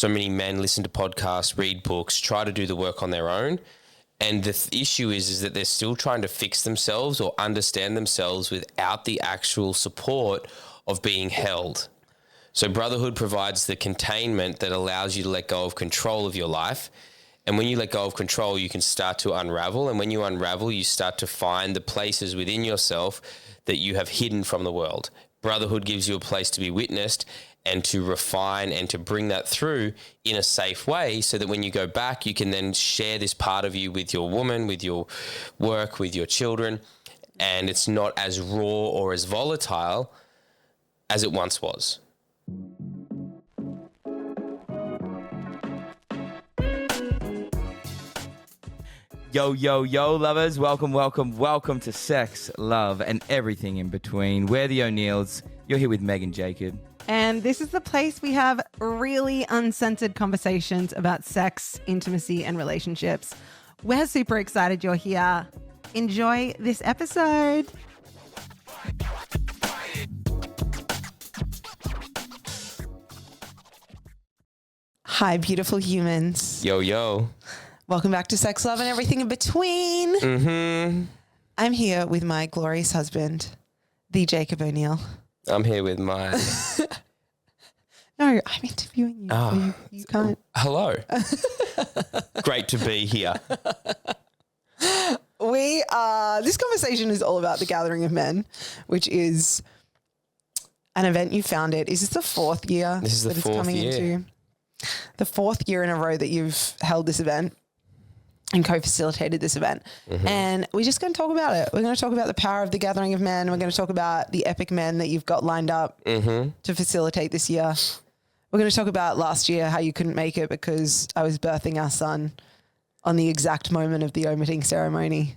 so many men listen to podcasts, read books, try to do the work on their own. And the issue is that they're still trying to fix themselves or understand themselves without the actual support of being held. So Brotherhood provides the containment that allows you to let go of control of your life. And when you let go of control, you can start to unravel. And when you unravel, you start to find the places within yourself that you have hidden from the world. Brotherhood gives you a place to be witnessed and to refine and to bring that through in a safe way so that when you go back, you can then share this part of you with your woman, with your work, with your children, and it's not as raw or as volatile as it once was. Yo, yo, yo, lovers. Welcome to Sex, Love, and everything in between. We're the O'Neills. You're here with Meg and Jacob. And this is the place we have really uncensored conversations about sex, intimacy, and relationships. We're super excited you're here. Enjoy this episode. Hi, beautiful humans. Yo, yo. Welcome back to Sex, Love, and everything in between. Mm-hmm. I'm here with my glorious husband, the Jacob O'Neill. I'm here with my... No, I'm interviewing you. Oh, so you can't. Hello. Great to be here. This conversation is all about the Gathering of Men, which is an event you founded. Is this the fourth year? This is the fourth year. The fourth year in a row that you've held this event and co-facilitated this event. Mm-hmm. And we're just going to talk about it. We're going to talk about the power of the Gathering of Men. We're going to talk about the epic men that you've got lined up to facilitate this year. We're going to talk about last year, how you couldn't make it because I was birthing our son on the exact moment of the omitting ceremony.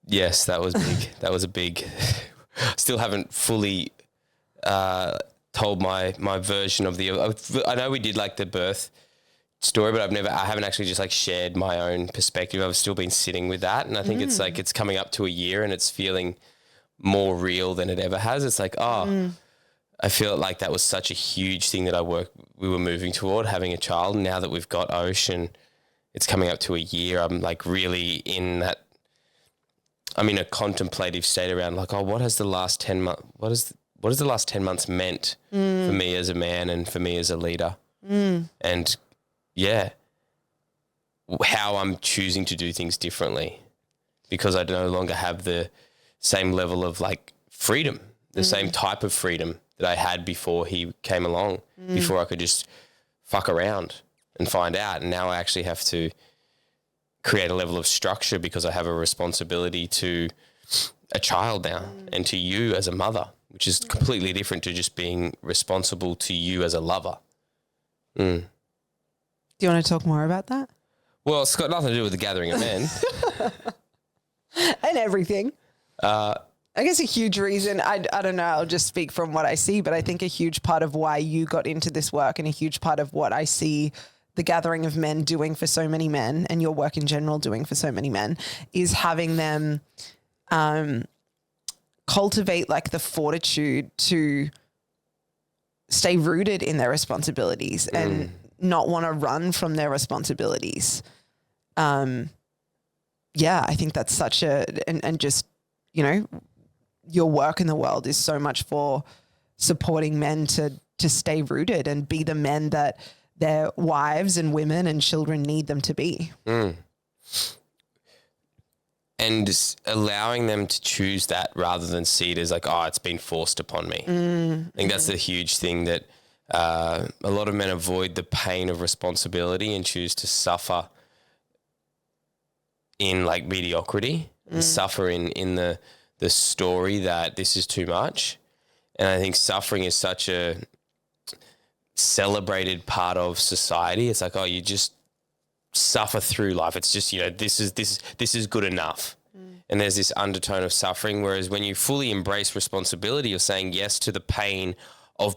Yes, that was big. That was a big... Still haven't fully told my version of the... I know we did like the birth story, but I haven't actually just like shared my own perspective. I've still been sitting with that. And I think it's like, it's coming up to a year and it's feeling more real than it ever has. It's like, I feel like that was such a huge thing that we were moving toward, having a child. And now that we've got Ocean, it's coming up to a year. I'm like really I'm in a contemplative state around like, what has the last 10 months, what has the last 10 months meant for me as a man and for me as a leader? And yeah, how I'm choosing to do things differently because I no longer have the same level of like freedom, the same type of freedom that I had before he came along, before I could just fuck around and find out. And now I actually have to create a level of structure because I have a responsibility to a child now and to you as a mother, which is completely different to just being responsible to you as a lover. Do you want to talk more about that? Well, it's got nothing to do with the Gathering of Men. And everything. I guess a huge reason, I don't know, I'll just speak from what I see, but I think a huge part of why you got into this work and a huge part of what I see the Gathering of Men doing for so many men and your work in general doing for so many men is having them cultivate like the fortitude to stay rooted in their responsibilities and not want to run from their responsibilities. I think that's such and just, you know, your work in the world is so much for supporting men to stay rooted and be the men that their wives and women and children need them to be. And just allowing them to choose that rather than see it as like, it's been forced upon me. I think that's the huge thing that a lot of men avoid the pain of responsibility and choose to suffer in like mediocrity, and suffer in the story that this is too much. And I think suffering is such a celebrated part of society. It's like, you just suffer through life. It's just, this is good enough. And there's this undertone of suffering. Whereas when you fully embrace responsibility, you're saying yes to the pain of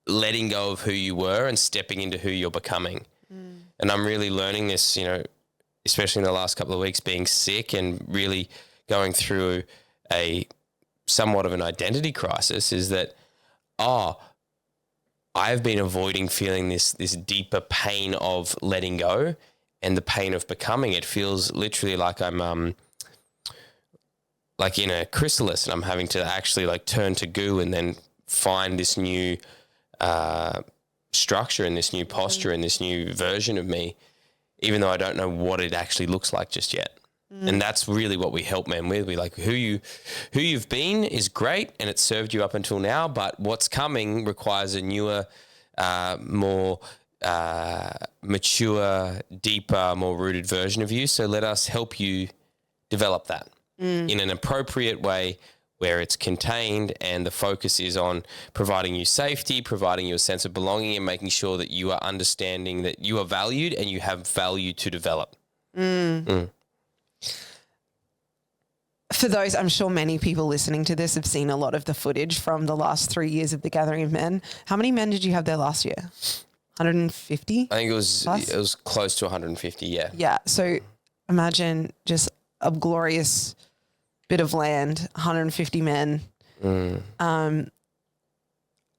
letting go of who you were and stepping into who you're becoming. And I'm really learning this, especially in the last couple of weeks, being sick and really going through a somewhat of an identity crisis, is that, I've been avoiding feeling this deeper pain of letting go and the pain of becoming. It feels literally like I'm like in a chrysalis and I'm having to actually like turn to goo and then find this new structure and this new posture and this new version of me, even though I don't know what it actually looks like just yet. And that's really what we help men with. We like who you've been is great and it's served you up until now, but what's coming requires a newer, more mature, deeper, more rooted version of you. So let us help you develop that in an appropriate way where it's contained and the focus is on providing you safety, providing you a sense of belonging and making sure that you are understanding that you are valued and you have value to develop. For those, I'm sure many people listening to this have seen a lot of the footage from the last 3 years of the Gathering of Men. How many men did you have there last year? 150? I think it was close to 150, yeah. Yeah. So imagine just a glorious bit of land, 150 men.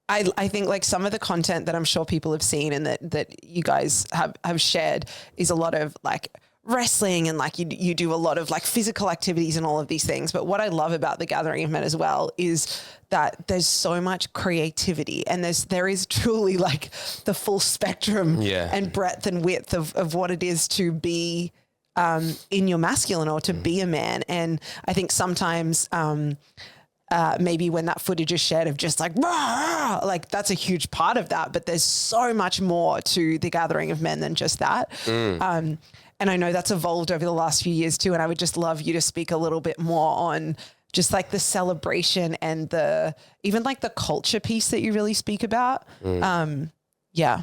I think like some of the content that I'm sure people have seen and that you guys have shared is a lot of like wrestling and like you do a lot of like physical activities and all of these things. But what I love about the Gathering of Men as well is that there's so much creativity and there is truly like the full spectrum and breadth and width of what it is to be in your masculine or to be a man. And I think sometimes maybe when that footage is shared of just like, rah, like that's a huge part of that, but there's so much more to the Gathering of Men than just that. And I know that's evolved over the last few years too. And I would just love you to speak a little bit more on just like the celebration and even like the culture piece that you really speak about. Yeah.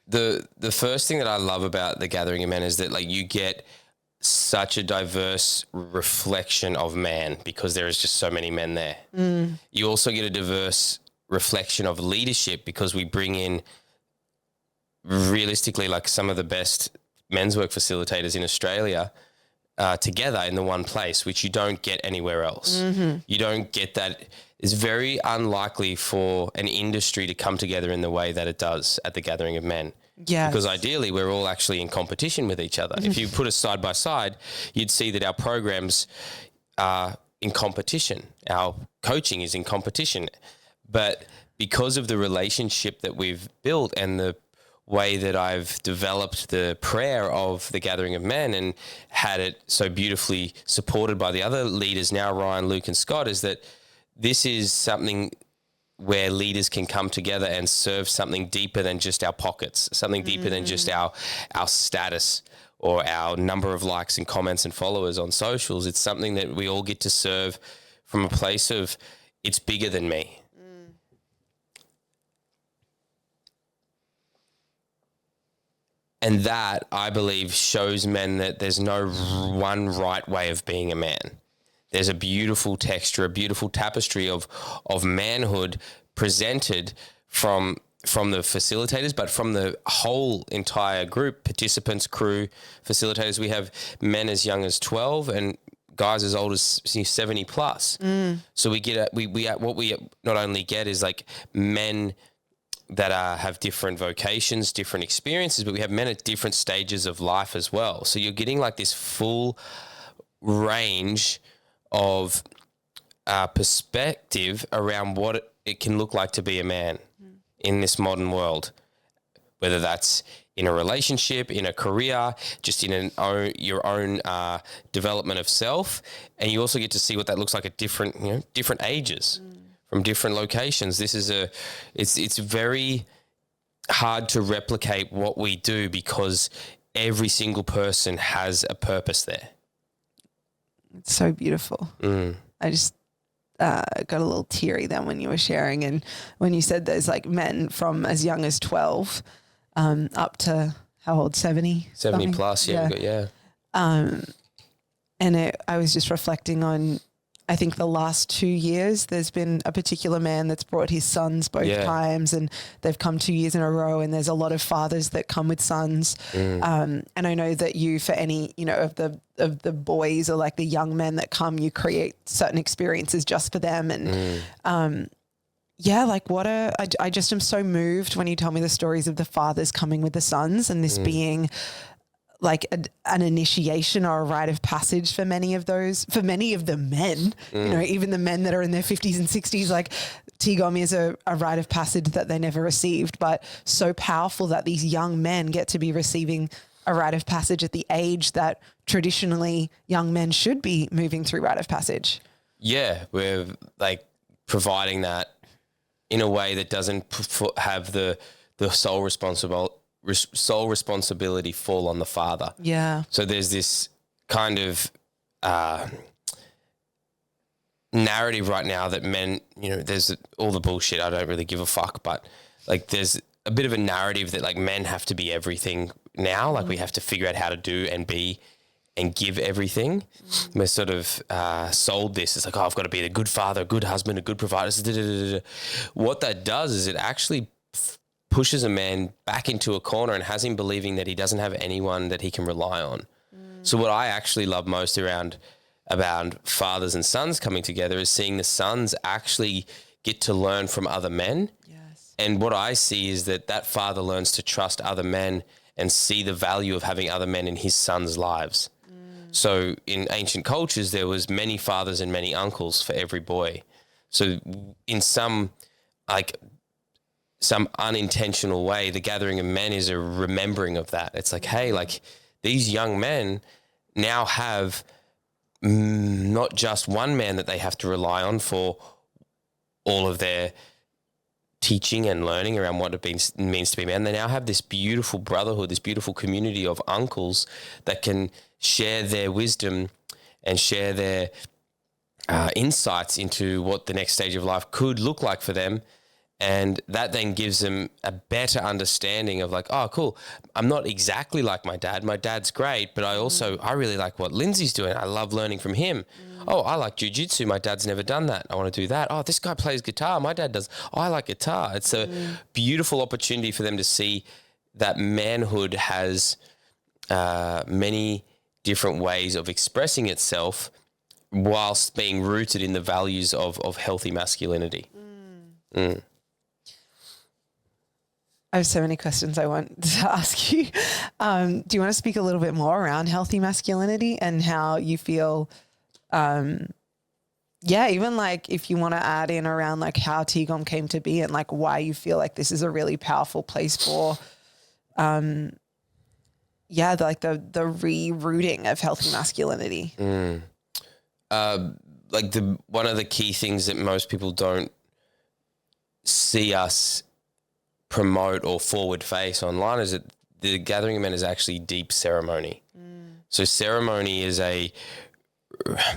The first thing that I love about the Gathering of Men is that like you get such a diverse reflection of man because there is just so many men there. You also get a diverse reflection of leadership because we bring in realistically like some of the best men's work facilitators in Australia together in the one place, which you don't get anywhere else. You don't get that. It's very unlikely for an industry to come together in the way that it does at the Gathering of Men. Yeah. Because ideally we're all actually in competition with each other. If you put us side by side, you'd see that our programs are in competition. Our coaching is in competition. But because of the relationship that we've built and the way that I've developed the prayer of the Gathering of Men and had it so beautifully supported by the other leaders now, Ryan, Luke and Scott, is that this is something where leaders can come together and serve something deeper than just our pockets, something deeper than just our status or our number of likes and comments and followers on socials. It's something that we all get to serve from a place of it's bigger than me. And that, I believe, shows men that there's no one right way of being a man. There's a beautiful texture, a beautiful tapestry of manhood presented from the facilitators, but from the whole entire group, participants, crew, facilitators. We have men as young as 12 and guys as old as 70 plus. So we get what we not only get is like men that have different vocations, different experiences, but we have men at different stages of life as well. So you're getting like this full range of perspective around what it can look like to be a man in this modern world, whether that's in a relationship, in a career, just in your own development of self. And you also get to see what that looks like at different ages. From different locations. This is it's very hard to replicate what we do because every single person has a purpose there. It's so beautiful. I just got a little teary then when you were sharing and when you said there's like men from as young as 12 up to how old, 70? 70 plus, yeah. And I was just reflecting on, I think the last 2 years, there's been a particular man that's brought his sons both times and they've come 2 years in a row and there's a lot of fathers that come with sons. And I know that you, for any, of the boys or like the young men that come, you create certain experiences just for them. And yeah, like I just am so moved when you tell me the stories of the fathers coming with the sons and this being like an initiation or a rite of passage for many of the men, you know, even the men that are in their 50s and 60s, like TGOM is a rite of passage that they never received, but so powerful that these young men get to be receiving a rite of passage at the age that traditionally young men should be moving through rite of passage. Yeah, we're like providing that in a way that doesn't have the sole responsibility fall on the father. Yeah. So there's this kind of narrative right now that men, you know, there's all the bullshit. I don't really give a fuck, but like there's a bit of a narrative that like men have to be everything now. Like we have to figure out how to do and be and give everything. We're sort of sold this. It's like, oh, I've got to be a good father, a good husband, a good provider. What that does is it actually pushes a man back into a corner and has him believing that he doesn't have anyone that he can rely on. So what I actually love most about fathers and sons coming together is seeing the sons actually get to learn from other men. Yes. And what I see is that father learns to trust other men and see the value of having other men in his sons' lives. So in ancient cultures, there was many fathers and many uncles for every boy. So in some unintentional way, the gathering of men is a remembering of that. It's like, hey, like these young men now have not just one man that they have to rely on for all of their teaching and learning around what it means to be man. They now have this beautiful brotherhood, this beautiful community of uncles that can share their wisdom and share their insights into what the next stage of life could look like for them. And that then gives them a better understanding of like, oh, cool. I'm not exactly like my dad. My dad's great, but I really like what Lindsay's doing. I love learning from him. Oh, I like jiu-jitsu. My dad's never done that. I want to do that. Oh, this guy plays guitar. My dad does. Oh, I like guitar. It's a beautiful opportunity for them to see that manhood has many different ways of expressing itself whilst being rooted in the values of healthy masculinity. I have so many questions I want to ask you. Do you want to speak a little bit more around healthy masculinity and how you feel, even like if you want to add in around like how TGOM came to be and like why you feel like this is a really powerful place for, like the rerouting of healthy masculinity. Like one of the key things that most people don't see us promote or forward face online is that the gathering of men is actually deep ceremony. So ceremony is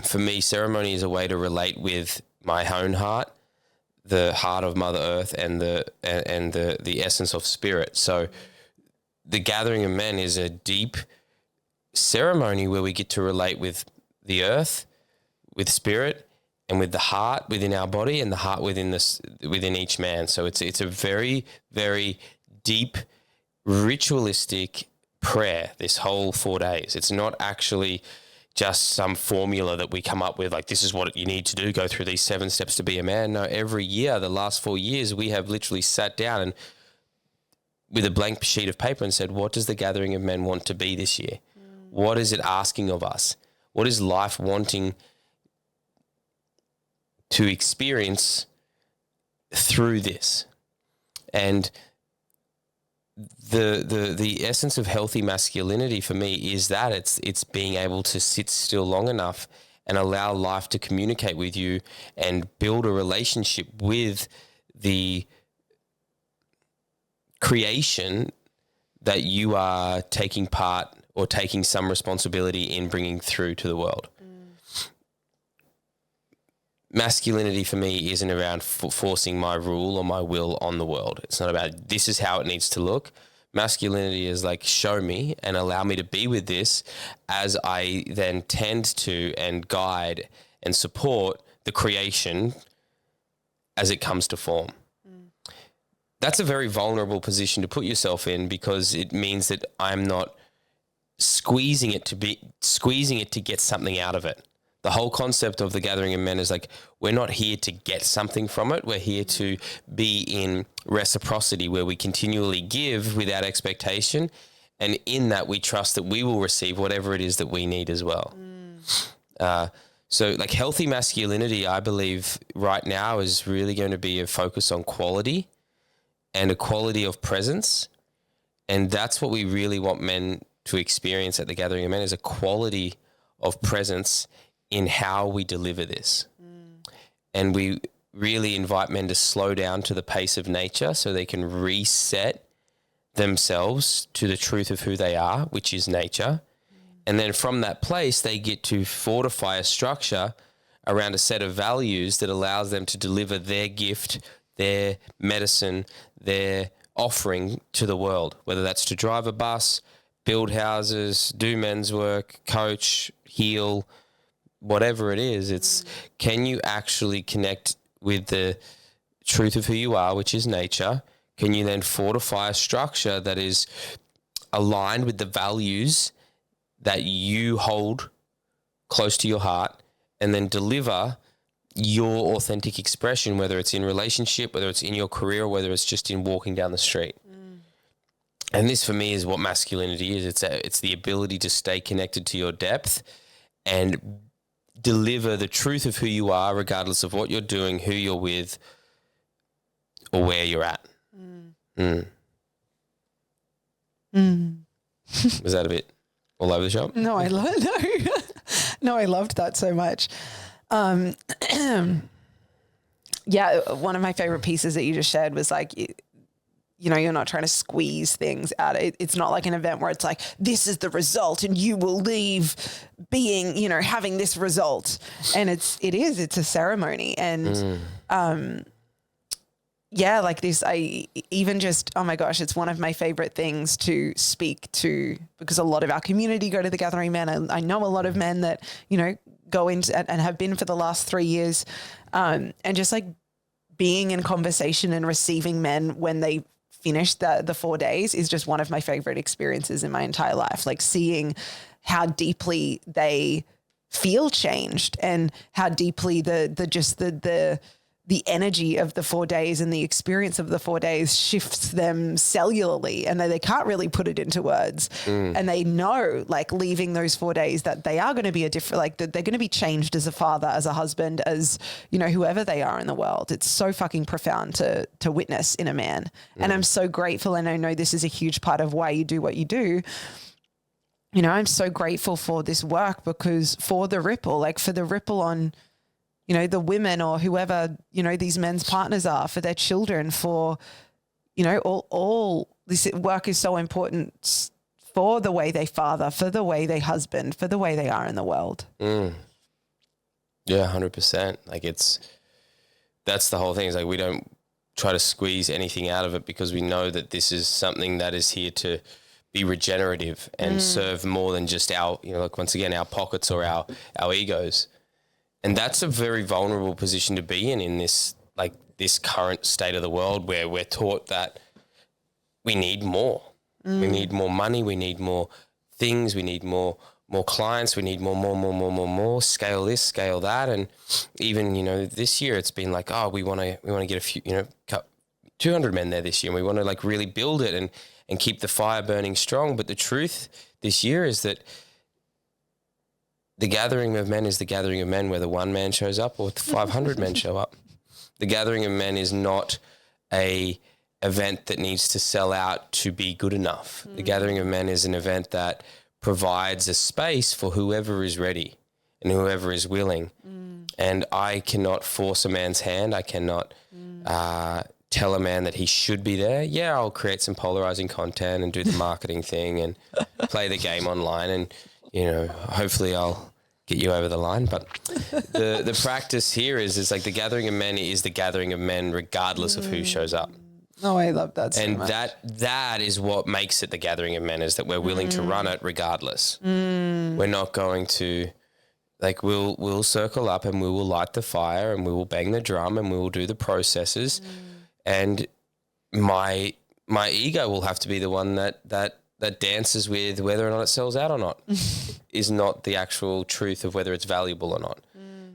for me, ceremony is a way to relate with my own heart, the heart of Mother Earth and the essence of spirit. So the gathering of men is a deep ceremony where we get to relate with the earth, with spirit, and with the heart within our body and the heart within each man. So it's a very, very deep ritualistic prayer this whole 4 days. It's not actually just some formula that we come up with, like this is what you need to do, go through these 7 steps to be a man. No, every year, the last 4 years, we have literally sat down and with a blank sheet of paper and said, what does the gathering of men want to be this year? What is it asking of us? What is life wanting to experience through this? And the essence of healthy masculinity for me is that it's being able to sit still long enough and allow life to communicate with you and build a relationship with the creation that you are taking part or taking some responsibility in bringing through to the world. Masculinity for me isn't around forcing my rule or my will on the world. It's not about this is how it needs to look. Masculinity is like show me and allow me to be with this as I then tend to and guide and support the creation as it comes to form. That's a very vulnerable position to put yourself in because it means that I'm not squeezing it to get something out of it. the whole concept of the gathering of men is like, we're not here to get something from it. We're here to be in reciprocity, where we continually give without expectation. And in that, we trust that we will receive whatever it is that we need as well. So like healthy masculinity, I believe right now is really going to be a focus on quality and a quality of presence. And that's what we really want men to experience at the Gathering of Men, is a quality of presence in how we deliver this. And we really invite men to slow down to the pace of nature so they can reset themselves to the truth of who they are, which is nature. And then from that place, they get to fortify a structure around a set of values that allows them to deliver their gift, their medicine, their offering to the world, whether that's to drive a bus, build houses, do men's work, coach, heal, whatever it is. It's, can you actually connect with the truth of who you are, which is nature? Can you then fortify a structure that is aligned with the values that you hold close to your heart, and then deliver your authentic expression, whether it's in relationship, whether it's in your career, whether it's just in walking down the street. And this for me is what masculinity is. It's the ability to stay connected to your depth and deliver the truth of who you are, regardless of what you're doing, who you're with, or where you're at. Was that a bit all over the shop? No, I loved that so much. Yeah, one of my favorite pieces that you just shared was like, you know, you're not trying to squeeze things out. It's not like an event where it's like, this is the result and you will leave being, you know, having this result. And it's a ceremony. And, yeah, like this, oh my gosh, it's one of my favorite things to speak to, because a lot of our community go to the Gathering Men. I know a lot of men that, you know, go into and have been for the last 3 years, and just like being in conversation and receiving men when they finish the 4 days is just one of my favorite experiences in my entire life. Like seeing how deeply they feel changed and how deeply the energy of the 4 days and the experience of the 4 days shifts them cellularly, and they can't really put it into words. And they know, like, leaving those 4 days, that they are going to be that they're going to be changed as a father, as a husband, as, you know, whoever they are in the world. It's so fucking profound to witness in a man. And I'm so grateful. And I know this is a huge part of why you do what you do. You know, I'm so grateful for this work, because for the ripple on, you know, the women or whoever, you know, these men's partners are, for their children, for, you know, all this work is so important for the way they father, for the way they husband, for the way they are in the world. Yeah, 100%. Like that's the whole thing. Is like, we don't try to squeeze anything out of it, because we know that this is something that is here to be regenerative and serve more than just our, you know, like, once again, our pockets or our egos. And that's a very vulnerable position to be in this, like, this current state of the world, where we're taught that we need more. We need more money. We need more things. We need more clients. We need more, scale this, scale that. And even, you know, this year it's been like, oh, we want to get a few, you know, 200 men there this year. And we want to, like, really build it and keep the fire burning strong. But the truth this year is that the Gathering of Men is the Gathering of Men, whether one man shows up or 500 men show up. The Gathering of Men is not a event that needs to sell out to be good enough. The Gathering of Men is an event that provides a space for whoever is ready and whoever is willing. And I cannot force a man's hand. I cannot tell a man that he should be there. Yeah, I'll create some polarizing content and do the marketing thing and play the game online, and, you know, hopefully I'll get you over the line. But the practice here is like, the Gathering of Men is the Gathering of Men regardless of who shows up. Oh, I love that so much. And that is what makes it the Gathering of Men, is that we're willing to run it regardless. We're not going to, like, we'll circle up and we will light the fire and we will bang the drum and we will do the processes. And my ego will have to be the one that dances with whether or not it sells out or not. is not the actual truth of whether it's valuable or not.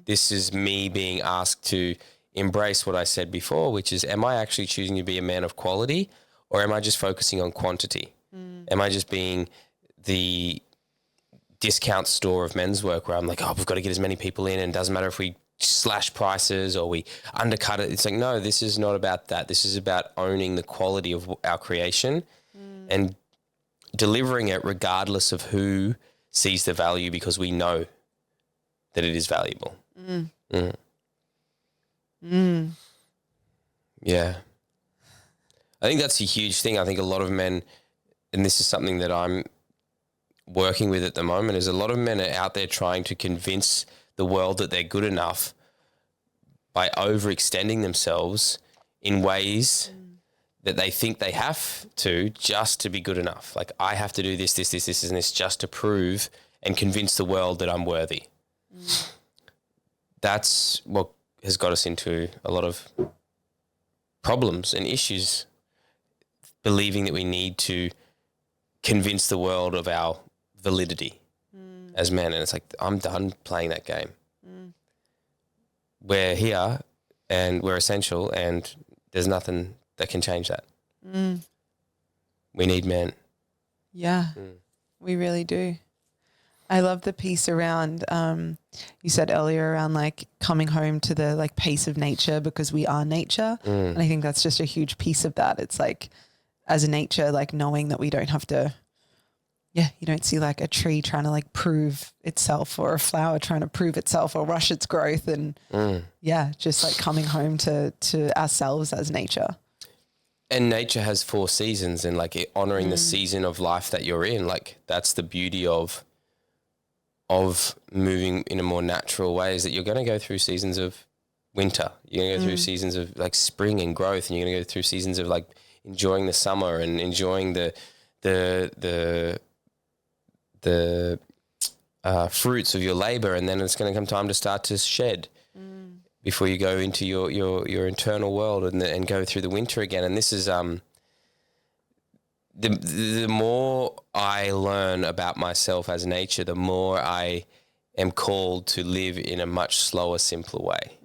This is me being asked to embrace what I said before, which is, am I actually choosing to be a man of quality, or am I just focusing on quantity? Am I just being the discount store of men's work where I'm like, oh, we've got to get as many people in, and it doesn't matter if we slash prices or we undercut it. It's like, no, this is not about that. This is about owning the quality of our creation and delivering it regardless of who sees the value, because we know that it is valuable. Yeah. I think that's a huge thing. I think a lot of men, and this is something that I'm working with at the moment, is a lot of men are out there trying to convince the world that they're good enough by overextending themselves in ways that they think they have to just to be good enough. Like, I have to do this, and this just to prove and convince the world that I'm worthy. That's what has got us into a lot of problems and issues, believing that we need to convince the world of our validity as men. And it's like, I'm done playing that game. We're here and we're essential, and there's nothing that can change that. We need men. Yeah, we really do. I love the piece around, you said earlier, around like coming home to the like pace of nature, because we are nature. And I think that's just a huge piece of that. It's like, as a nature, like knowing that we don't have to, you don't see like a tree trying to like prove itself, or a flower trying to prove itself or rush its growth. And just like coming home to ourselves as nature. And nature has 4 seasons, and like honoring the season of life that you're in. Like, that's the beauty of moving in a more natural way, is that you're going to go through seasons of winter. You're going to go through seasons of like spring and growth, and you're going to go through seasons of like enjoying the summer and enjoying the fruits of your labor. And then it's going to come time to start to shed before you go into your internal world and go through the winter again. And this is the more I learn about myself as nature, the more I am called to live in a much slower, simpler way.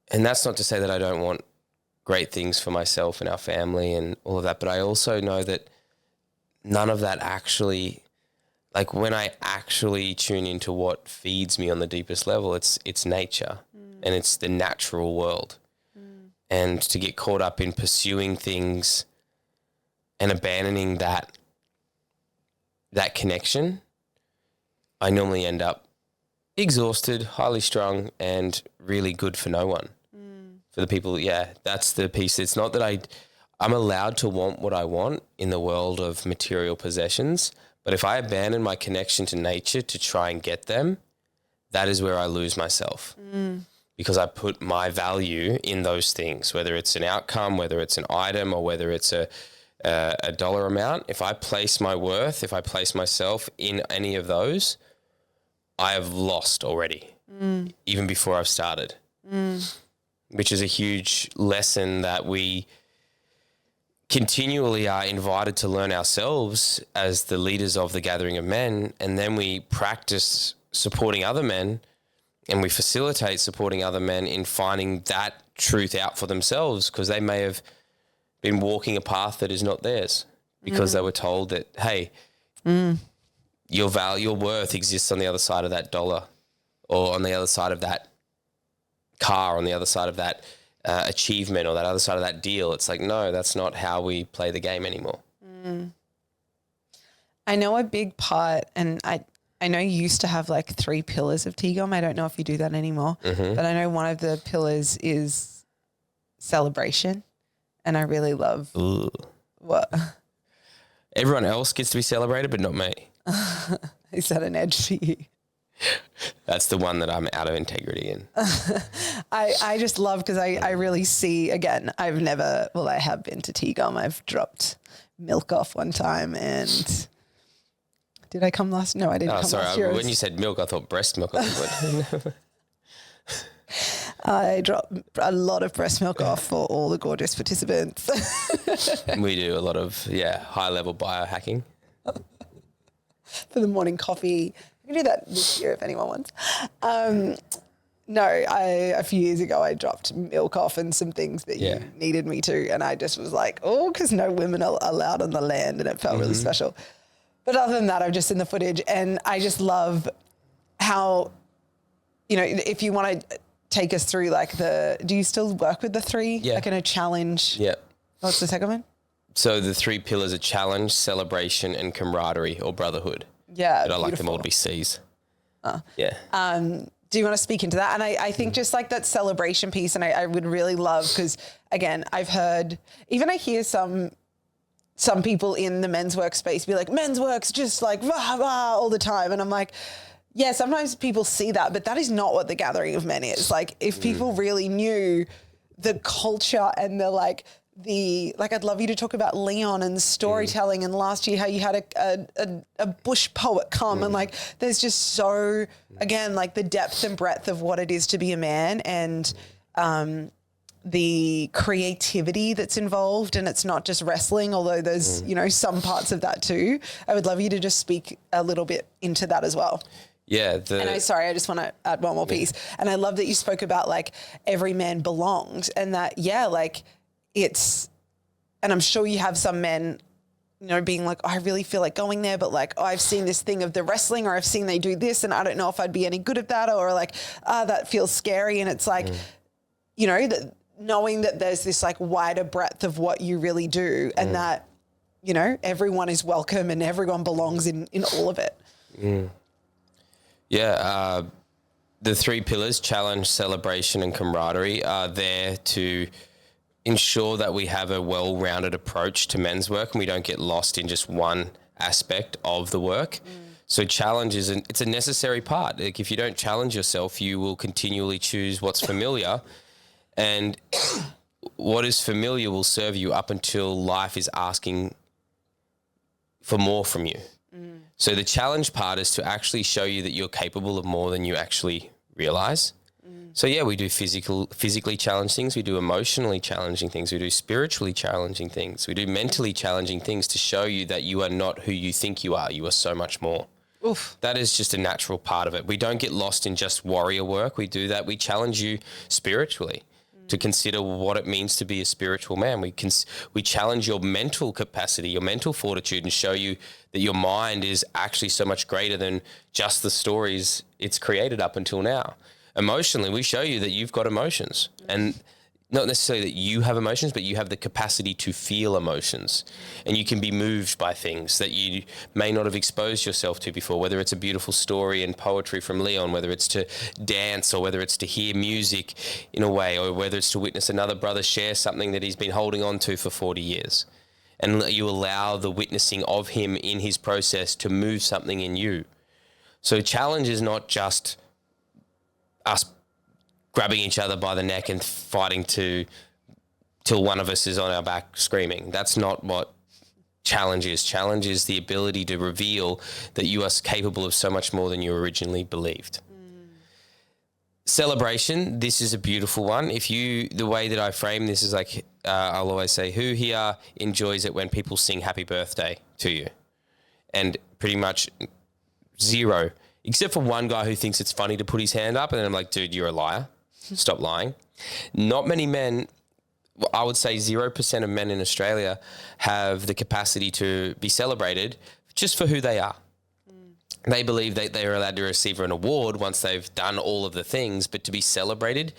And that's not to say that I don't want great things for myself and our family and all of that, but I also know that none of that actually, like when I actually tune into what feeds me on the deepest level, it's nature and it's the natural world. And to get caught up in pursuing things and abandoning that connection, I normally end up exhausted, highly strung, and really good for no one. For the people, that's the piece. It's not that I'm allowed to want what I want in the world of material possessions, but if I abandon my connection to nature to try and get them, that is where I lose myself. Because I put my value in those things, whether it's an outcome, whether it's an item, or whether it's a dollar amount. If I place my worth, if I place myself in any of those, I have lost already, even before I've started, which is a huge lesson that we continually are invited to learn ourselves as the leaders of the gathering of men. And then we practice supporting other men, and we facilitate supporting other men in finding that truth out for themselves, because they may have been walking a path that is not theirs because they were told that, hey, your worth exists on the other side of that dollar, or on the other side of that car, on the other side of that achievement, or that other side of that deal. It's like, no, that's not how we play the game anymore. I know a big part, and I know you used to have like 3 pillars of TGOM. I don't know if you do that anymore, but I know one of the pillars is celebration. And I really love what? Everyone else gets to be celebrated, but not me. Is that an edge for you? That's the one that I'm out of integrity in. I just love, because I really see, again, I have been to TGOM. I've dropped milk off one time, and did I come last? No, I didn't come last year. When you said milk, I thought breast milk. I dropped a lot of breast milk off for all the gorgeous participants. We do a lot of, high-level biohacking. for the morning coffee. I can do that this year if anyone wants. No, a few years ago I dropped milk off and some things that you needed me to, and I just was like, oh, because no women are allowed on the land, and it felt really special. But other than that, I've just seen the footage, and I just love how, you know, if you want to take us through like do you still work with the three? Yeah. Like in a challenge? Yeah. What's the second one? So the 3 pillars are challenge, celebration, and camaraderie or brotherhood. Yeah. But I like them all to be C's. Yeah. Do you want to speak into that? And I think just like that celebration piece, and I would really love, because again, I've heard, even I hear some people in the men's workspace be like, men's work's just like rah, rah all the time. And I'm like, yeah, sometimes people see that, but that is not what the gathering of men is. Like if people really knew the culture and the like, I'd love you to talk about Leon and storytelling and last year how you had a bush poet come and like there's just so, again, like the depth and breadth of what it is to be a man and the creativity that's involved, and it's not just wrestling, although there's, you know, some parts of that too. I would love you to just speak a little bit into that as well. Yeah. And I just want to add one more piece. And I love that you spoke about like every man belongs, and that, like it's, and I'm sure you have some men, you know, being like, oh, I really feel like going there, but like, oh, I've seen this thing of the wrestling, or I've seen they do this and I don't know if I'd be any good at that, or like, that feels scary. And it's like, you know, that knowing that there's this like wider breadth of what you really do, and that, you know, everyone is welcome and everyone belongs in all of it. Yeah. The 3 pillars, challenge, celebration, and camaraderie, are there to ensure that we have a well-rounded approach to men's work and we don't get lost in just one aspect of the work. So challenge it's a necessary part. Like if you don't challenge yourself, you will continually choose what's familiar, and what is familiar will serve you up until life is asking for more from you. So the challenge part is to actually show you that you're capable of more than you actually realize. So yeah, we do physically challenging things. We do emotionally challenging things. We do spiritually challenging things. We do mentally challenging things to show you that you are not who you think you are. You are so much more. Oof. That is just a natural part of it. We don't get lost in just warrior work. We do that. We challenge you spiritually to consider what it means to be a spiritual man. We challenge your mental capacity, your mental fortitude, and show you that your mind is actually so much greater than just the stories it's created up until now. Emotionally, we show you that you've got emotions, and not necessarily that you have emotions, but you have the capacity to feel emotions, and you can be moved by things that you may not have exposed yourself to before, whether it's a beautiful story and poetry from Leon, whether it's to dance, or whether it's to hear music in a way, or whether it's to witness another brother share something that he's been holding on to for 40 years. And you allow the witnessing of him in his process to move something in you. So challenge is not just us grabbing each other by the neck and fighting till one of us is on our back screaming. That's not what challenge is. Challenge is the ability to reveal that you are capable of so much more than you originally believed. Celebration, this is a beautiful one. The way that I frame this is like, I'll always say, who here enjoys it when people sing happy birthday to you? And pretty much zero, except for one guy who thinks it's funny to put his hand up. And then I'm like, dude, you're a liar. Stop lying. Not many men, I would say 0% of men in Australia have the capacity to be celebrated just for who they are. They believe that they're allowed to receive an award once they've done all of the things, but to be celebrated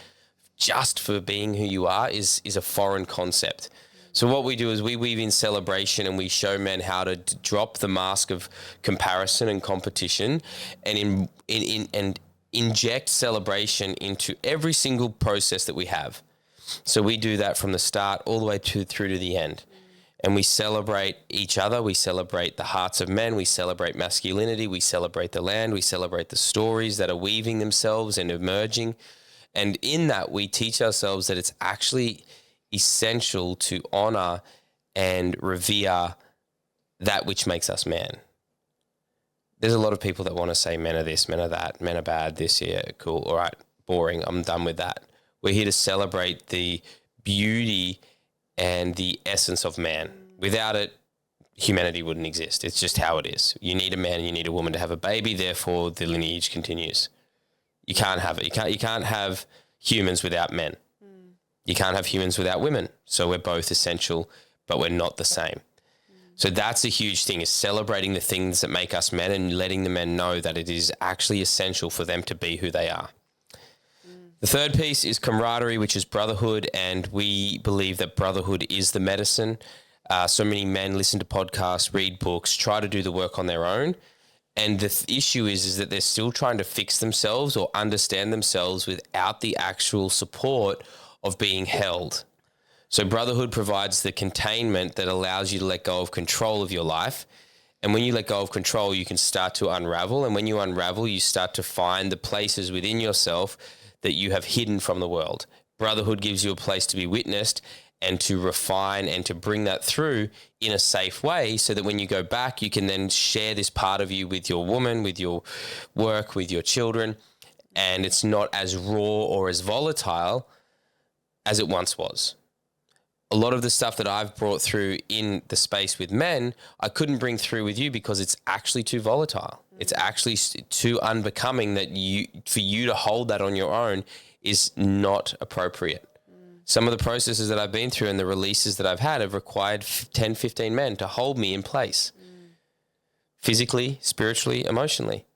just for being who you are is a foreign concept. So what we do is we weave in celebration, and we show men how to drop the mask of comparison and competition, and and inject celebration into every single process that we have. So we do that from the start all the way through to the end. And we celebrate each other. We celebrate the hearts of men. We celebrate masculinity. We celebrate the land. We celebrate the stories that are weaving themselves and emerging. And in that, we teach ourselves that it's actually essential to honor and revere that which makes us man. There's a lot of people that want to say men are this, men are that, men are bad, this, yeah, cool, all right, boring, I'm done with that. We're here to celebrate the beauty and the essence of man. Without it, humanity wouldn't exist. It's just how it is. You need a man and you need a woman to have a baby, therefore the lineage continues. You can't have it. You can't have humans without men. You can't have humans without women. So we're both essential, but we're not the same. So that's a huge thing, is celebrating the things that make us men and letting the men know that it is actually essential for them to be who they are. The third piece is camaraderie, which is brotherhood, and we believe that brotherhood is the medicine. So many men listen to podcasts, read books, try to do the work on their own. And the issue is that they're still trying to fix themselves or understand themselves without the actual support of being held. So brotherhood provides the containment that allows you to let go of control of your life. And when you let go of control, you can start to unravel. And when you unravel, you start to find the places within yourself that you have hidden from the world. Brotherhood gives you a place to be witnessed and to refine and to bring that through in a safe way, so that when you go back, you can then share this part of you with your woman, with your work, with your children, and it's not as raw or as volatile as it once was. A lot of the stuff that I've brought through in the space with men, I couldn't bring through with you because it's actually too volatile. It's actually too unbecoming for you to hold that on your own is not appropriate. Some of the processes that I've been through and the releases that I've had have required 10, 15 men to hold me in place, physically, spiritually, emotionally.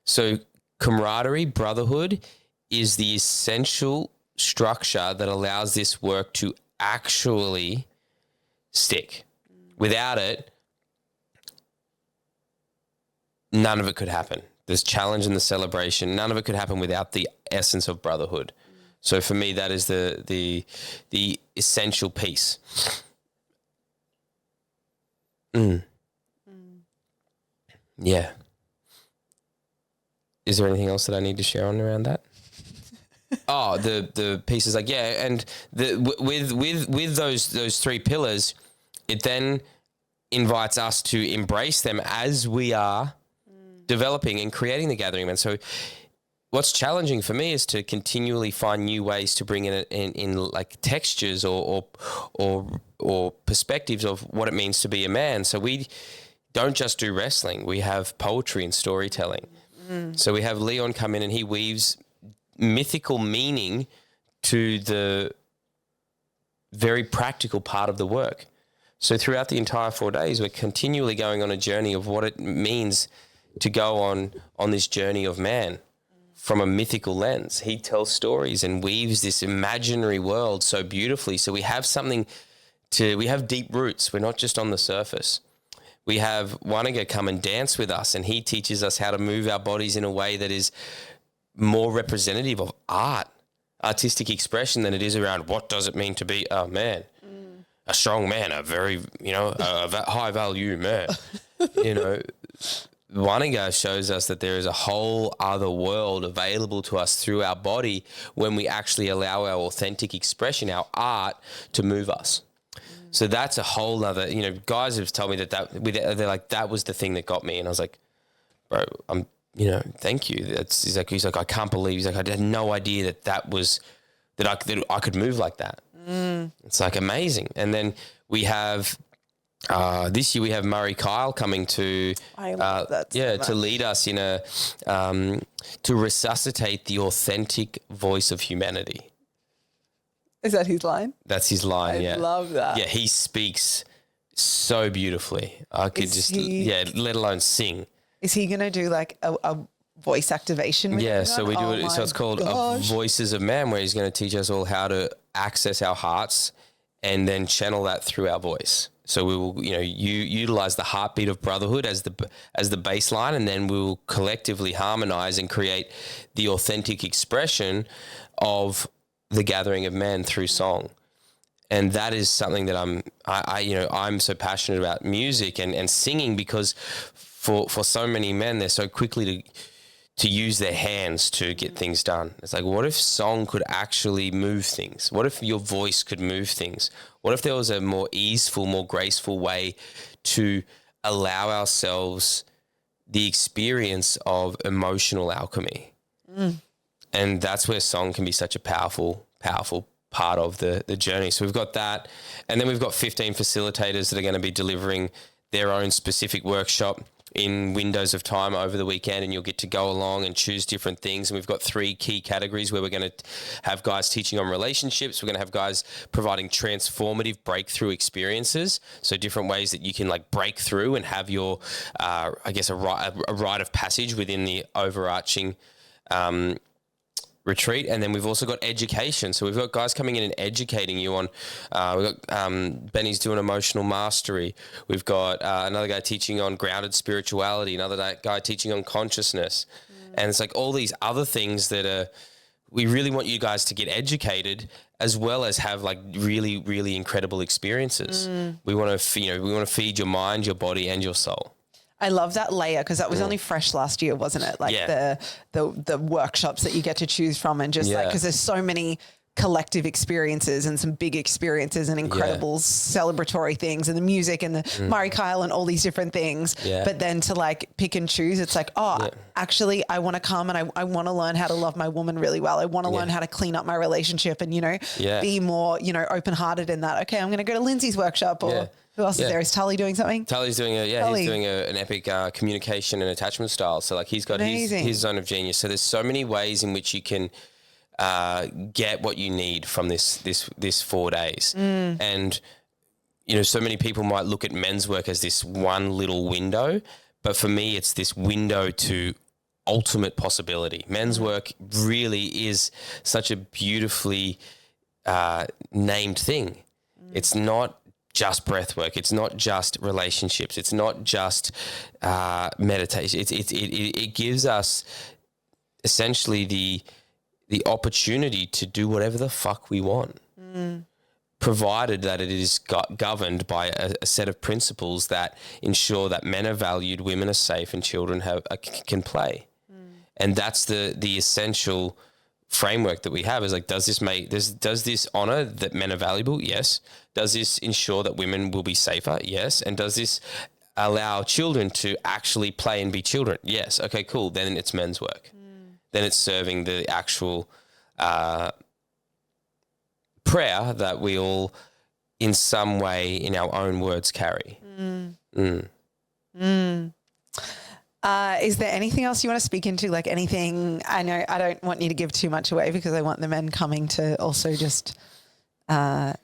So camaraderie, brotherhood is the essential structure that allows this work to actually stick. Without it, none of it could happen. This challenge and the celebration, none of it could happen without the essence of brotherhood. So for me, that is the essential piece. Yeah. Is there anything else that I need to share on around that? Oh, the pieces, like, yeah, and with those three pillars, it then invites us to embrace them as we are developing and creating the gathering. And so what's challenging for me is to continually find new ways to bring in like textures or perspectives of what it means to be a man. So we don't just do wrestling. We have poetry and storytelling. So we have Leon come in and he weaves mythical meaning to the very practical part of the work. So throughout the entire 4 days, we're continually going on a journey of what it means to go on this journey of man from a mythical lens. He tells stories and weaves this imaginary world so beautifully. So we have we have deep roots. We're not just on the surface. We have Waniga come and dance with us, and he teaches us how to move our bodies in a way that is more representative of artistic expression than it is around what does it mean to be a man, a strong man, a very, a high value man. Waniga shows us that there is a whole other world available to us through our body when we actually allow our authentic expression, our art, to move us. So that's a whole other, guys have told me they're like, that was the thing that got me. And I was like, bro, thank you. He's like, I can't believe. He's like, I had no idea that I could move like that. It's like amazing. And then we have, this year we have Murray Kyle coming to, I love that so much. To lead us in to resuscitate the authentic voice of humanity. Is that his line? That's his line. I love that. Yeah, he speaks so beautifully. I could let alone sing. Is he going to do like a voice activation? So we do it. So it's called Voices of Man, where he's going to teach us all how to access our hearts and then channel that through our voice. So we will, utilize the heartbeat of brotherhood as the baseline, and then we will collectively harmonize and create the authentic expression of the gathering of men through song. And that is something that I'm so passionate about music and singing, because for so many men, they're so quickly to use their hands to get things done. It's like, what if song could actually move things? What if your voice could move things? What if there was a more easeful, more graceful way to allow ourselves the experience of emotional alchemy? And that's where song can be such a powerful part of the journey. So we've got that. And then we've got 15 facilitators that are going to be delivering their own specific workshop in windows of time over the weekend, and you'll get to go along and choose different things. And we've got 3 key categories where we're going to have guys teaching on relationships. We're going to have guys providing transformative breakthrough experiences. So different ways that you can like break through and have your, I guess, a rite of passage within the overarching retreat. And then we've also got education. So we've got guys coming in and educating you on, we've got Benny's doing emotional mastery. We've got another guy teaching on grounded spirituality, another guy teaching on consciousness. And it's like all these other things that we really want you guys to get educated as well as have like really, really incredible experiences. We want to, we want to feed your mind, your body and your soul. I love that layer because that was only fresh last year, wasn't it? Like the workshops that you get to choose from, and just like, because there's so many collective experiences and some big experiences and incredible celebratory things, and the music and the Murray Kyle and all these different things. But then to like pick and choose, it's like, actually I want to come and I want to learn how to love my woman really well. I want to learn how to clean up my relationship and, be more, open-hearted in that. Okay, I'm going to go to Lindsay's workshop or who else is there? Is Tully doing something? Tully's doing he's doing an epic communication and attachment style. So like he's got his zone of genius. So there's so many ways in which you can get what you need from this 4 days. And, so many people might look at men's work as this one little window, but for me, it's this window to ultimate possibility. Men's work really is such a beautifully named thing. It's not just breath work. It's not just relationships. It's not just meditation. It gives us essentially the opportunity to do whatever the fuck we want, provided that it is governed by a set of principles that ensure that men are valued, women are safe, and children can play. And that's the essential framework that we have. Is like, does this honor that men are valuable? Yes. Does this ensure that women will be safer? Yes. And does this allow children to actually play and be children? Yes. Okay, cool. Then it's men's work. Then it's serving the actual prayer that we all, in some way, in our own words, carry. Is there anything else you want to speak into? Like anything? I know I don't want you to give too much away because I want the men coming to also just, not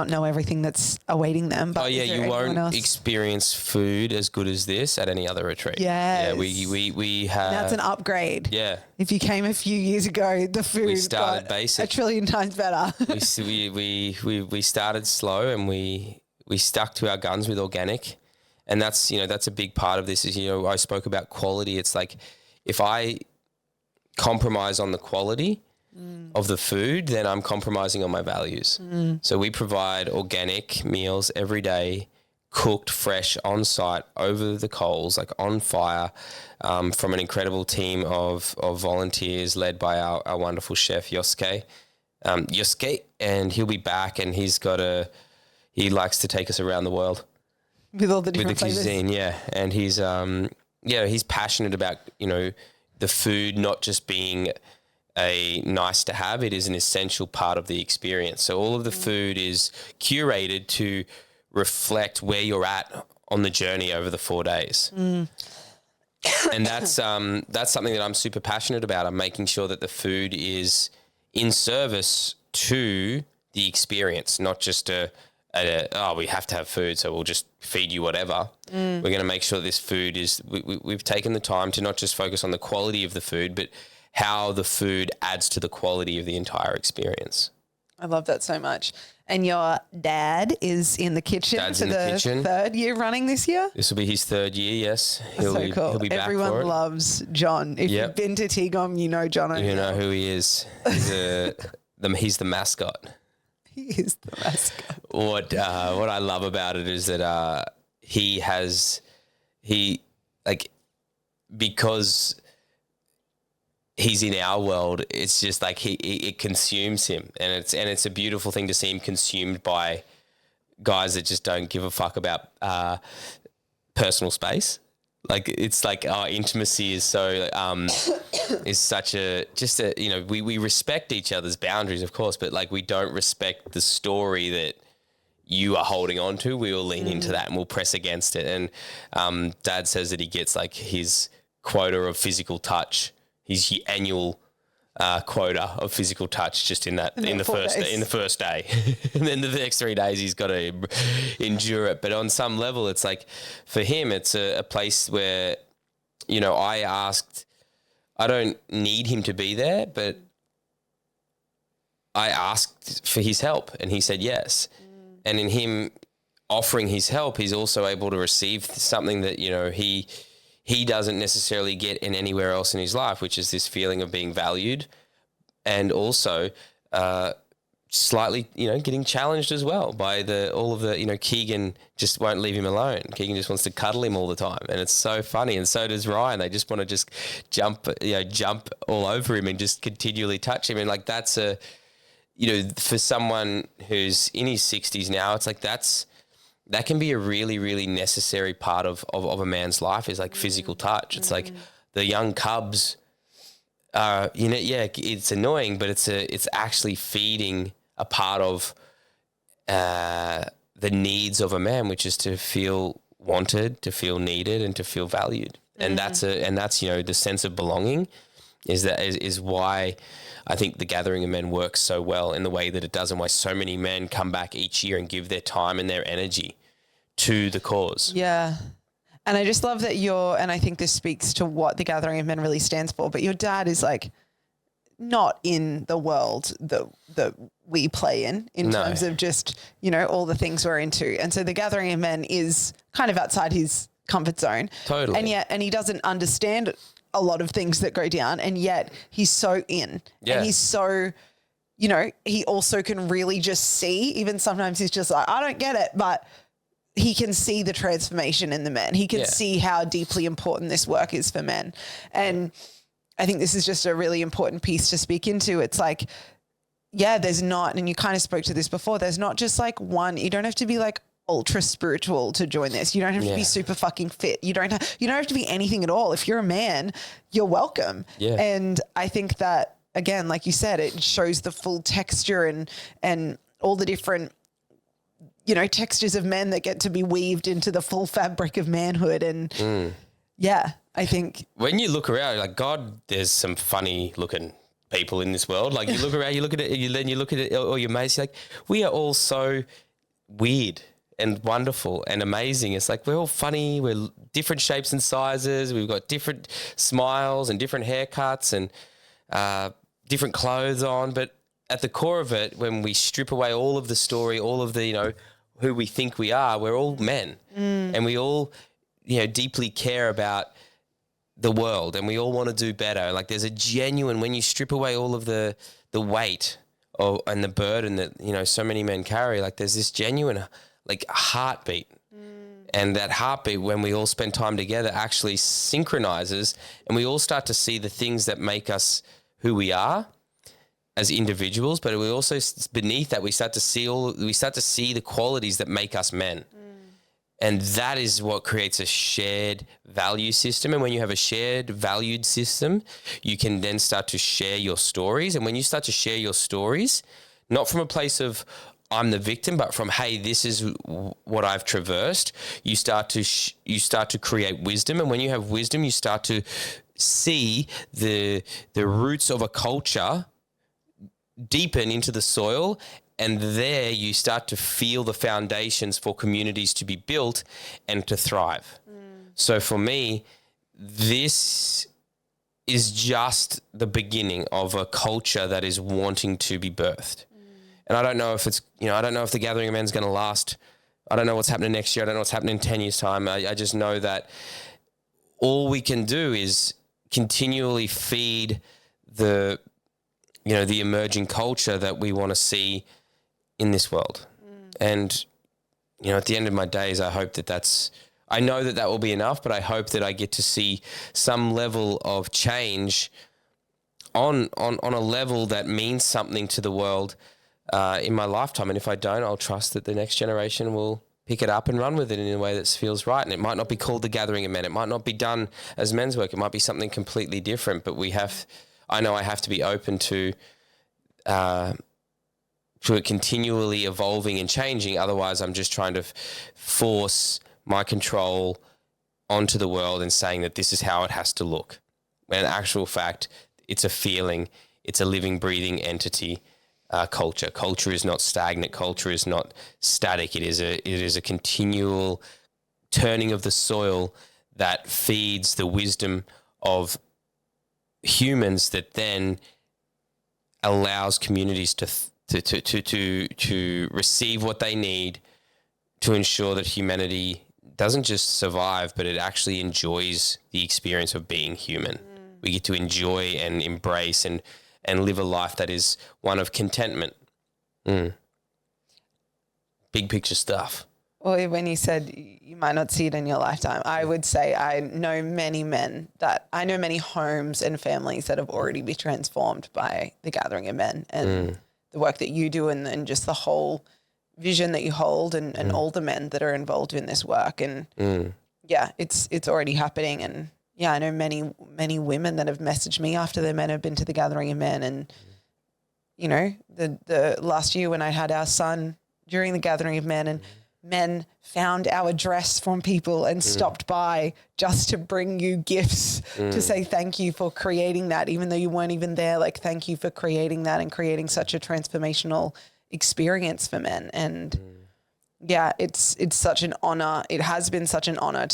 know everything that's awaiting them. But you won't experience food as good as this at any other retreat. Yes. Yeah, we have. That's an upgrade. Yeah. If you came a few years ago, the food we started got basic. 1 trillion times better. we started slow and we stuck to our guns with organic. And that's a big part of this is, I spoke about quality. It's like if I compromise on the quality of the food, then I'm compromising on my values. So we provide organic meals every day, cooked fresh on site over the coals, like on fire, from an incredible team of volunteers led by our wonderful chef, Yosuke. And he'll be back, and he likes to take us around the world. With all the different with the cuisine, and he's passionate about the food not just being a nice to have; it is an essential part of the experience. So all of the food is curated to reflect where you're at on the journey over the 4 days, and that's something that I'm super passionate about. I'm making sure that the food is in service to the experience, not just we have to have food, so we'll just feed you whatever. We're going to make sure this food is, we've taken the time to not just focus on the quality of the food, but how the food adds to the quality of the entire experience. I love that so much. And your dad is in the kitchen Dad's for in the kitchen. 3rd year running this year? This will be his 3rd year, yes. He'll be back Everyone for it. loves John. If you've been to TGOM, you know John O'Neill. You know who he is. He's the mascot. He is the mascot. What I love about it is that because he's in our world, it's just like it consumes him, and it's a beautiful thing to see him consumed by guys that just don't give a fuck about personal space. Like it's like our intimacy is so is such we respect each other's boundaries, of course, but like we don't respect the story that you are holding on to, we will lean into that and we'll press against it. And Dad says that he gets like his quota of physical touch, his annual quota of physical touch just in the first day. And then the next 3 days he's got to endure it. But on some level, it's like for him, it's a place where, you know, I don't need him to be there, but I asked for his help and he said yes. And in him offering his help, he's also able to receive something that, you know, he doesn't necessarily get in anywhere else in his life, which is this feeling of being valued and also slightly, you know, getting challenged as well by all of the, you know, Keegan just won't leave him alone. Keegan just wants to cuddle him all the time. And it's so funny. And so does Ryan. They just want to just jump all over him and just continually touch him. And like, that's you know, for someone who's in his 60s now, it's like that can be a really, really necessary part of a man's life is like physical touch. It's like the young cubs, you know, yeah, it's annoying, but it's actually feeding a part of the needs of a man, which is to feel wanted, to feel needed, and to feel valued. And that's you know, the sense of belonging is why I think the Gathering of Men works so well in the way that it does, and why so many men come back each year and give their time and their energy to the cause. Yeah. And I just love that and I think this speaks to what the Gathering of Men really stands for, but your dad is like not in the world that we play in terms of just, you know, all the things we're into. And so the Gathering of Men is kind of outside his comfort zone. Totally. And he doesn't understand a lot of things that go down, and yet he's so in. Yeah. And he's so, you know, he also can really just see, even sometimes he's just like, I don't get it, but he can see the transformation in the men. He can see how deeply important this work is for men. And I think this is just a really important piece to speak into. It's like, yeah, there's not, and you kind of spoke to this before, there's not just like one, you don't have to be like ultra spiritual to join this. You don't have to be super fucking fit. You don't have to be anything at all. If you're a man, you're welcome. Yeah. And I think that, again, like you said, it shows the full texture and all the different, you know, textures of men that get to be weaved into the full fabric of manhood. And yeah, I think when you look around, like, God, there's some funny looking people in this world. Like, you look around, you look at it, or your mates, you're like, we are all so weird and wonderful and amazing. It's like, we're all funny. We're different shapes and sizes. We've got different smiles and different haircuts and different clothes on. But at the core of it, when we strip away all of the story, all of the, you know, who we think we are, we're all men. And we all, you know, deeply care about the world, and we all want to do better. Like, there's a genuine, when you strip away all of the weight and the burden that, you know, so many men carry, like, there's this genuine, like, heartbeat. And that heartbeat, when we all spend time together, actually synchronizes, and we all start to see the things that make us who we are as individuals, but we also, beneath that, we start to see the qualities that make us men. And that is what creates a shared value system. And when you have a shared valued system, you can then start to share your stories. And when you start to share your stories, not from a place of I'm the victim, but from, hey, this is what I've traversed, you start to create wisdom. And when you have wisdom, you start to see the roots of a culture deepen into the soil. And there you start to feel the foundations for communities to be built and to thrive. So for me, this is just the beginning of a culture that is wanting to be birthed. And I don't know if it's, you know, I don't know if the Gathering of Men is going to last. I don't know what's happening next year. I don't know what's happening in 10 years' time. I just know that all we can do is continually feed the, you know, the emerging culture that we want to see in this world. And, you know, at the end of my days, I hope I know that will be enough, but I hope that I get to see some level of change on a level that means something to the world in my lifetime. And if I don't, I'll trust that the next generation will pick it up and run with it in a way that feels right. And it might not be called the Gathering of Men. It might not be done as men's work. It might be something completely different, but I know I have to be open to to continually evolving and changing. Otherwise, I'm just trying to force my control onto the world and saying that this is how it has to look. When in actual fact, it's a feeling, it's a living, breathing entity. Culture. Culture is not stagnant. Culture is not static. It is a continual turning of the soil that feeds the wisdom of humans, that then allows communities to receive what they need to ensure that humanity doesn't just survive, but it actually enjoys the experience of being human. We get to enjoy and embrace and live a life that is one of contentment. Big picture stuff. Well, when you said you might not see it in your lifetime, I would say I know many homes and families that have already been transformed by the gathering of men and the work that you do and just the whole vision that you hold and all the men that are involved in this work. And yeah, it's already happening. And yeah, I know many women that have messaged me after their men have been to the gathering of men. And, you know, the last year when I had our son during the gathering of men, and men found our address from people and stopped by just to bring you gifts to say thank you for creating that, even though you weren't even there. Like, thank you for creating that and creating such a transformational experience for men. And yeah, it's such an honor. It has been such an honor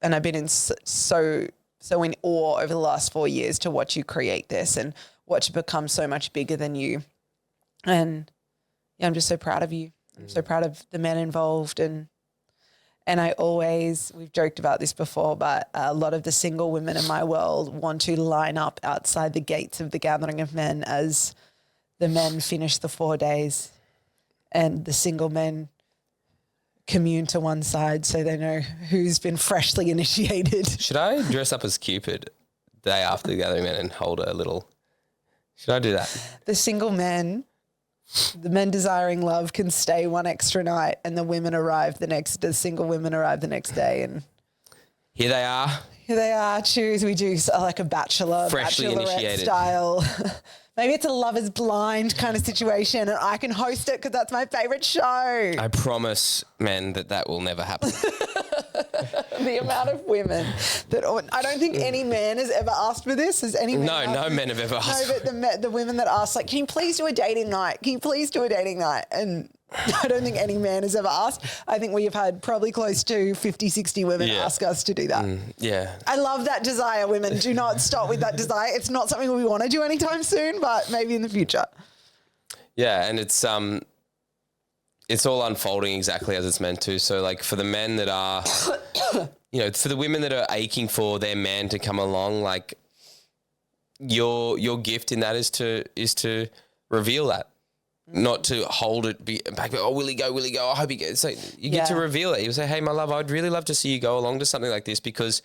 and I've been in so in awe over the last 4 years to watch you create this and watch it become so much bigger than you. And yeah, I'm just so proud of you. I'm so proud of the men involved. And we've joked about this before, but a lot of the single women in my world want to line up outside the gates of the gathering of men as the men finish the 4 days and the single men commune to one side so they know who's been freshly initiated. Should I dress up as Cupid the day after the gathering men and hold a little? Should I do that? The single men, the men desiring love, can stay one extra night, and the single women arrive the next day, and Here they are. Choose. We do like a Freshly bachelorette initiated style. Maybe it's a Love is Blind kind of situation, and I can host it because that's my favorite show. I promise, men, that will never happen. The amount of women that I don't think any man has ever asked for this. Has any man? No men have ever asked. No, but the women that ask, like, can you please do a dating night? Can you please do a dating night? And I don't think any man has ever asked. I think we have had probably close to 50, 60 women ask us to do that. Yeah. I love that desire, women. Do not stop with that desire. It's not something we want to do anytime soon, but maybe in the future. Yeah, and it's all unfolding exactly as it's meant to. So, like, for the men that are, for the women that are aching for their man to come along, like, your gift in that is to reveal that. Not to hold it back. Oh, will he go? Will he go? I hope he goes. So you get to reveal it. You say, hey, my love, I'd really love to see you go along to something like this because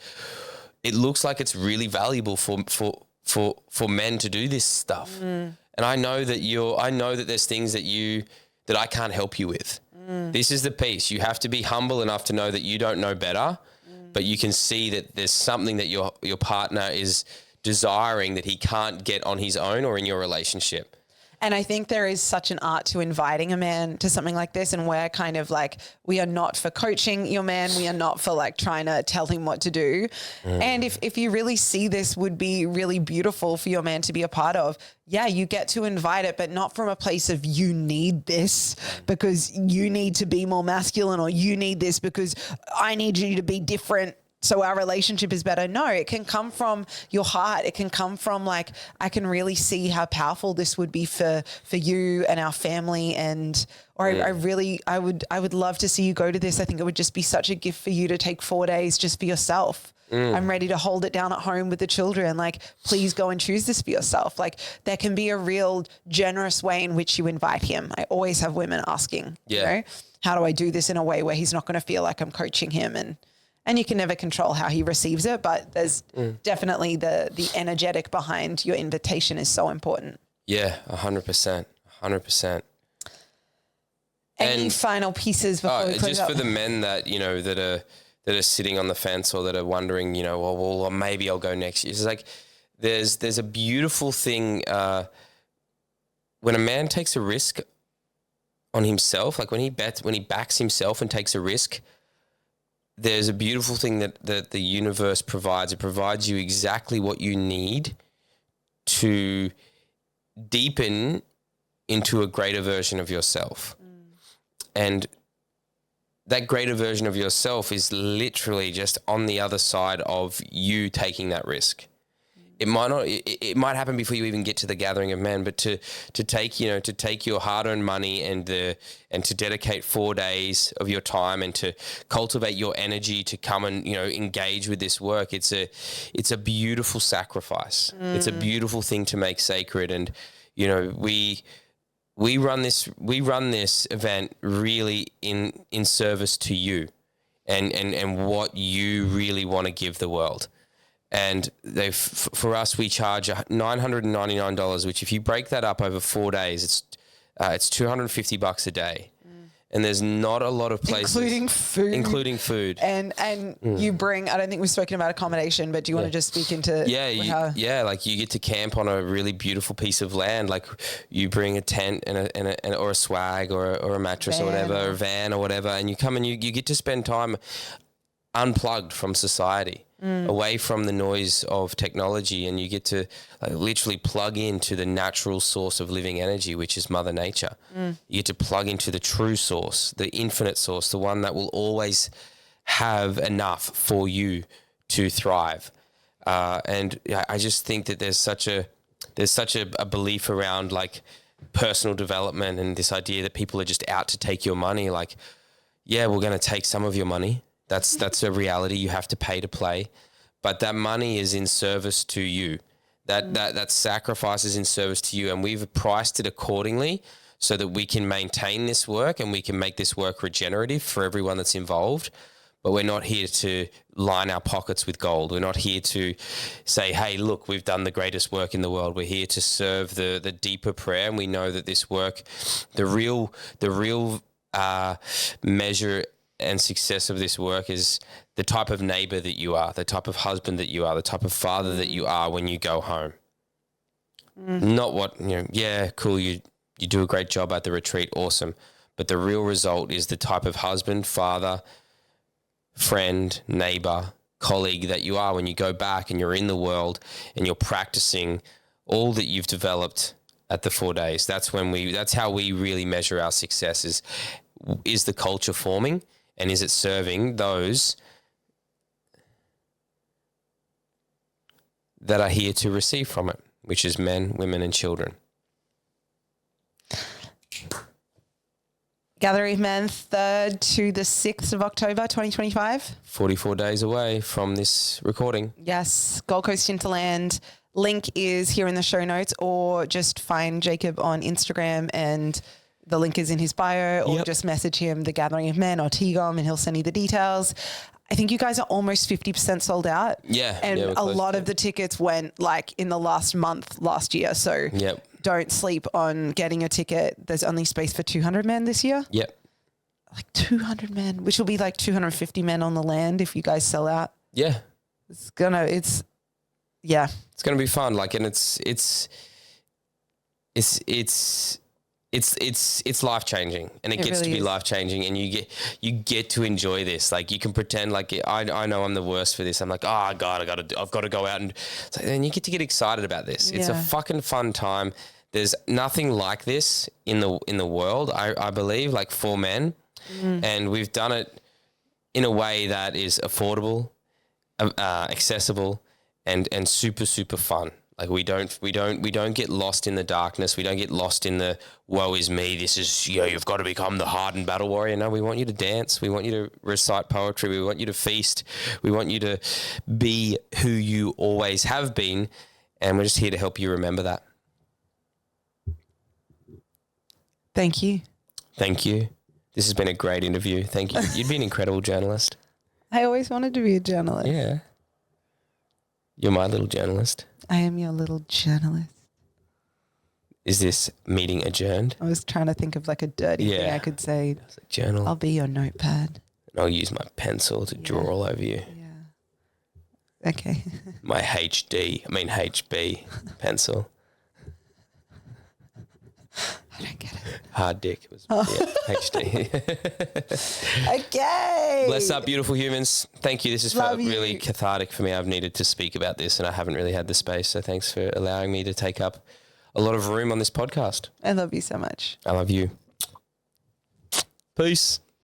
it looks like it's really valuable for men to do this stuff. And I know that there's things that I can't help you with. This is the piece. You have to be humble enough to know that you don't know better, but you can see that there's something that your partner is desiring that he can't get on his own or in your relationship. And I think there is such an art to inviting a man to something like this. And we're kind of like, we are not for coaching your man. We are not for like trying to tell him what to do. And if you really see this would be really beautiful for your man to be a part of, yeah, you get to invite it, but not from a place of you need this because you need to be more masculine, or you need this because I need you to be different so our relationship is better. No, it can come from your heart. It can come from like, I can really see how powerful this would be for you and our family. I would love to see you go to this. I think it would just be such a gift for you to take 4 days just for yourself. I'm ready to hold it down at home with the children. Like, please go and choose this for yourself. Like, there can be a real generous way in which you invite him. I always have women asking, how do I do this in a way where he's not going to feel like I'm coaching him? And you can never control how he receives it, but there's definitely the energetic behind your invitation is so important. Yeah, 100%. Any final pieces before we close just up? for the men that, that are sitting on the fence or that are wondering, well, maybe I'll go next year. It's like there's a beautiful thing when a man takes a risk on himself, like when he backs himself and takes a risk, there's a beautiful thing that the universe provides. It provides you exactly what you need to deepen into a greater version of yourself. And that greater version of yourself is literally just on the other side of you taking that risk. It might not. It might happen before you even get to the gathering of men. But to take your hard-earned money and to dedicate 4 days of your time and to cultivate your energy to come and engage with this work. It's a beautiful sacrifice. It's a beautiful thing to make sacred. And we run this event really in service to you, and what you really want to give the world. And for us, we charge $999, which if you break that up over 4 days, it's $250 a day. And there's not a lot of places, including food, and you bring. I don't think we've spoken about accommodation, but do you want to just speak into? Like you get to camp on a really beautiful piece of land. Like you bring a tent and or a swag or a mattress or whatever, or a van or whatever, and you come and you get to spend time unplugged from society. Away from the noise of technology, and you get to literally plug into the natural source of living energy, which is Mother Nature. You get to plug into the true source, the infinite source, the one that will always have enough for you to thrive. And I just think that there's such a belief around like personal development and this idea that people are just out to take your money. Like, yeah, we're going to take some of your money. That's a reality. You have to pay to play, but that money is in service to you. That sacrifice is in service to you, and we've priced it accordingly so that we can maintain this work and we can make this work regenerative for everyone that's involved. But we're not here to line our pockets with gold. We're not here to say, hey, look, we've done the greatest work in the world. We're here to serve the deeper prayer, and we know that this work, the real measure and success of this work is the type of neighbor that you are, the type of husband that you are, the type of father that you are when you go home. Not what, cool, you do a great job at the retreat, awesome. But the real result is the type of husband, father, friend, neighbor, colleague that you are when you go back and you're in the world and you're practicing all that you've developed at the 4 days. That's how we really measure our success is the culture forming? And is it serving those that are here to receive from it, which is men, women, and children? Gathering of Men, 3rd to the 6th of October, 2025. 44 days away from this recording. Yes, Gold Coast Hinterland. Link is here in the show notes, or just find Jacob on Instagram and the link is in his bio, or just message him, The Gathering of Men or TGOM, and he'll send you the details. I think you guys are almost 50% sold out. Yeah. And a lot of the tickets went like in the last month last year. So don't sleep on getting a ticket. There's only space for 200 men this year. Yep. Like 200 men, which will be like 250 men on the land if you guys sell out. Yeah. It's going to be fun. Like, and it's life changing, and it gets really to be life changing, and you get to enjoy this. Like you can pretend like I know I'm the worst for this. I'm like, oh God, I've got to go out, and it's like, then you get excited about this. It's a fucking fun time. There's nothing like this in the world. I believe, like for men, and we've done it in a way that is affordable, accessible, and super super fun. Like we don't get lost in the darkness. We don't get lost in the woe is me. This is, you've got to become the hardened battle warrior. No, we want you to dance. We want you to recite poetry. We want you to feast. We want you to be who you always have been. And we're just here to help you remember that. Thank you. Thank you. This has been a great interview. Thank you. You'd be an incredible journalist. I always wanted to be a journalist. Yeah. You're my little journalist. I am your little journalist. Is this meeting adjourned? I was trying to think of like a dirty thing I could say. It's a journal. I'll be your notepad. And I'll use my pencil to draw all over you. Yeah. Okay. My HB pencil. I don't get it. Hard dick. It was HD. Okay. Bless up, beautiful humans. Thank you. This has felt Love you. really cathartic for me. I've needed to speak about this and I haven't really had the space. So thanks for allowing me to take up a lot of room on this podcast. I love you so much. I love you. Peace.